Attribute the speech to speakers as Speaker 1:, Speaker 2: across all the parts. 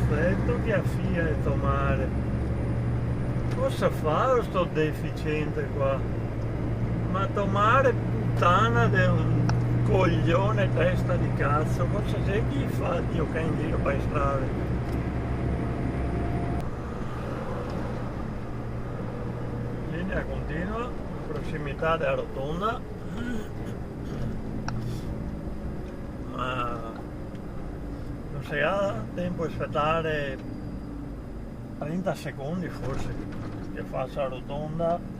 Speaker 1: perfetto che Fiat mare. Cosa fa sto deficiente qua? Ma tomare puttana di un coglione testa di cazzo, cosa c'è chi fa Dio che è in giro per strade? Linea continua, prossimità della rotonda, ma non si ha tempo di aspettare 30 secondi forse che faccia la rotonda.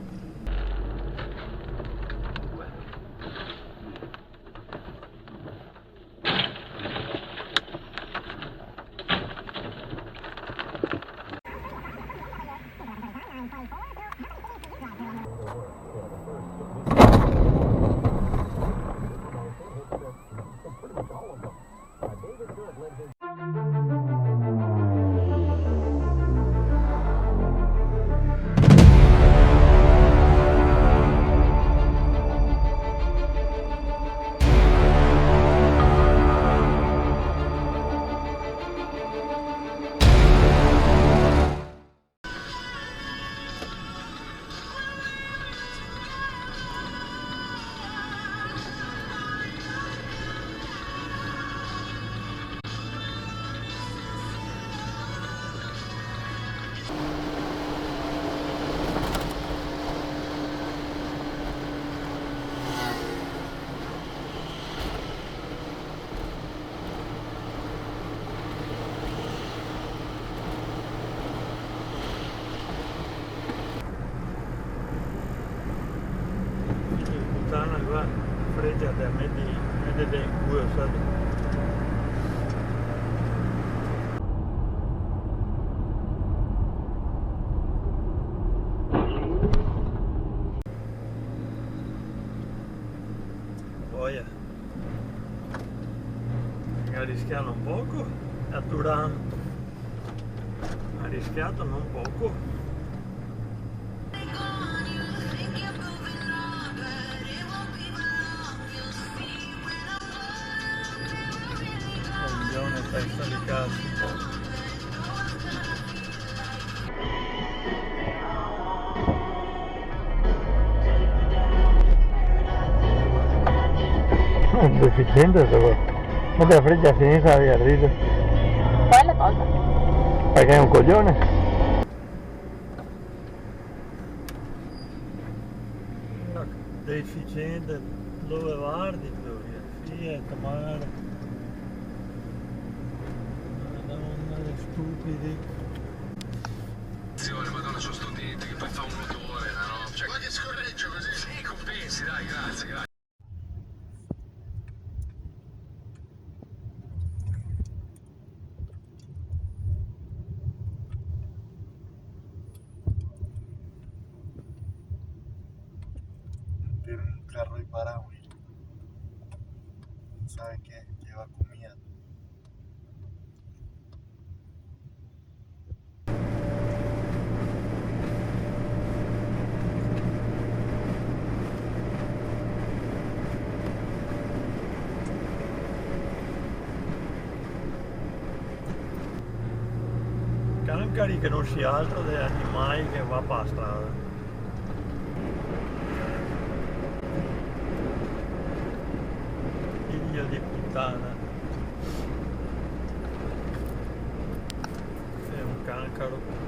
Speaker 1: Qua fredda da me di culo, sai? Poi ha rischiato un poco a Turano, ha rischiato non poco. Testa di cazzo. È un deficiente questo. Ma te la freccia a sinistra via riso.
Speaker 2: Quella cosa.
Speaker 1: Perché è un coglione? Deficiente, dove guardi tu? Fiat, mare. Stupidi.
Speaker 3: Madonna, sono sto dente che poi fa un odore, no? Cioè, ma che scorreggio così? Sì, compensi, dai, grazie.
Speaker 4: Per un carro di paraui, ¿sabe qué? Lleva comida.
Speaker 1: Cancari che non sia altro degli animali che va per la strada. Figlio di puttana. È un cancaro.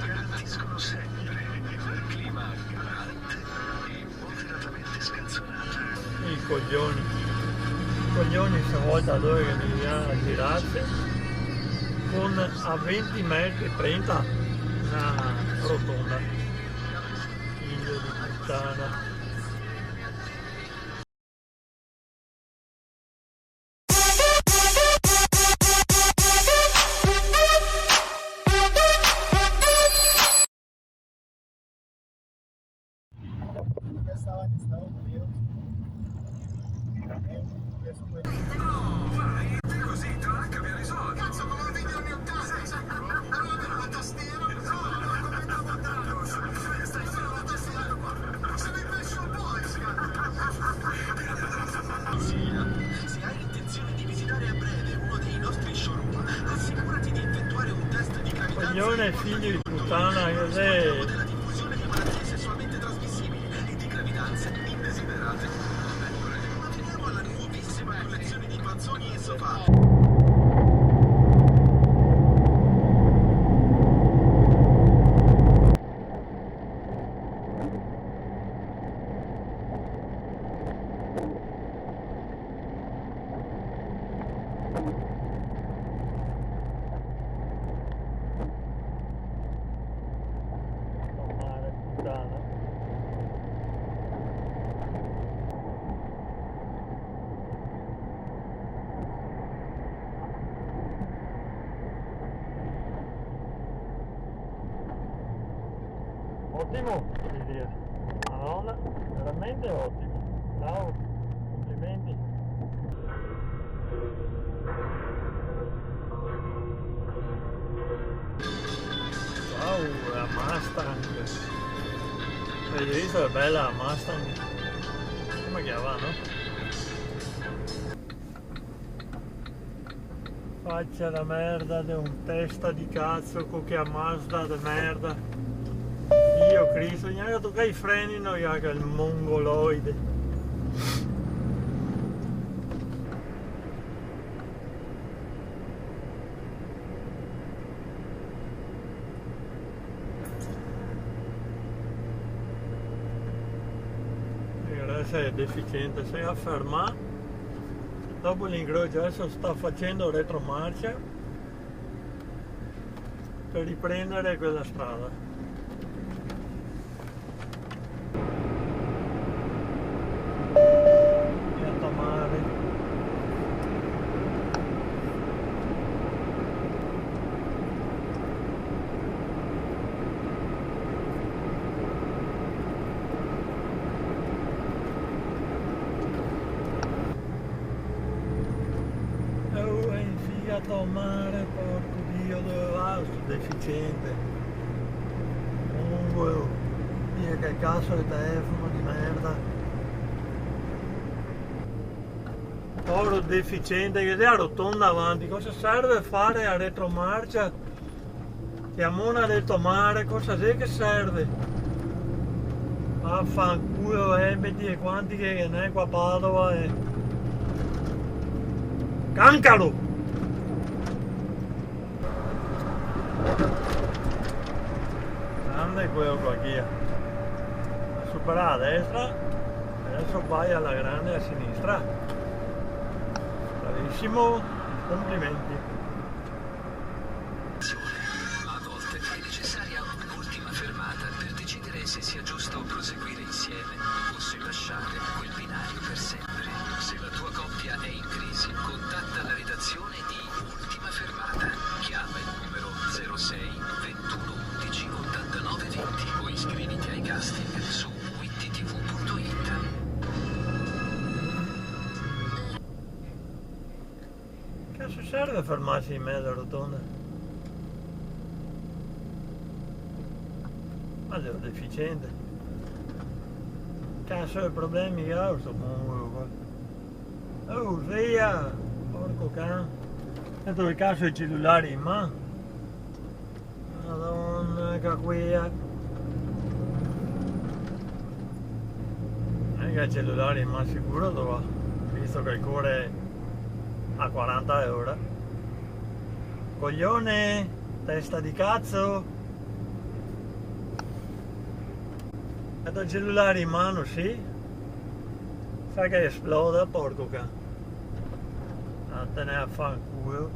Speaker 3: Garantiscono sempre il clima caldo e moderatamente scanzonato.
Speaker 1: I coglioni. I coglioni stavolta dove che mi viene a girarsi con a 20 metri 30 una rotonda. Figlio di puttana.
Speaker 4: estaba en Estados Unidos y también después.
Speaker 3: Così, tac, abbiamo risolto. Cazzo, come un video ne ho la tastiera, come da guardare. Stai solo la tastiera qua. Se mi penso un po', se hai l'intenzione di visitare a breve uno dei nostri showroom, assicurati di effettuare un test di gravidanza.
Speaker 1: Coglione figlio di puttana che sei.
Speaker 3: Della diffusione di malattie sessualmente trasmissibili e di gravidanze indesiderate. Ma veniamo alla nuovissima collezione di panzoni e sofà.
Speaker 1: Male puttana. Ottimo, devi dire. Madonna, veramente ottimo. Bravo, complimenti. Wow, la Mustang. Hai visto, è bella la Mustang. Come che va, no? Faccia la merda di un testa di cazzo con che Mazda di merda. Dio Cristo, neanche toccare i freni, no, che il mongoloide. Adesso è deficiente, si è a fermare. Dopo l'incrocio adesso sta facendo retromarcia per riprendere quella strada. Pianta mare. Oh, è infigato a mare, porco Dio, dove va sto deficiente? Comunque, oh, Dio, che cazzo di telefono di merda. Povero deficiente che è rotonda avanti, cosa serve fare a retromarcia? Siamo una detto mare, cosa c'è che serve? Vaffanculo, metti e quanti che ne è qua a Padova e... Cancalo! Grande quello qua qui. Supera a destra, adesso vai alla grande a sinistra. Bravissimo, complimenti.
Speaker 3: A volte è necessaria un'ultima fermata per decidere se sia giusto proseguire insieme o se lasciare quel binario per sempre. Se la tua coppia è in crisi, contatta la redazione di Ultima Fermata. Chiama il numero 06 21 11 89 20 o iscriviti ai casting su wittitv.it.
Speaker 1: Cazzo serve a fermarsi in mezzo alla rotonda? Ma è deficiente. Cazzo di problemi che ha sto mongolo qua. Oh, via! Porco can. Tanto il cazzo i cellulari in mano. Madonna, che qui. Non è che il cellulare in mano sicuro dove va? Visto che il cuore è a 40 euro. Coglione, testa di cazzo. Metto il cellulare in mano, sì. Sai che esploda, porco cane. Vattene a fanculo.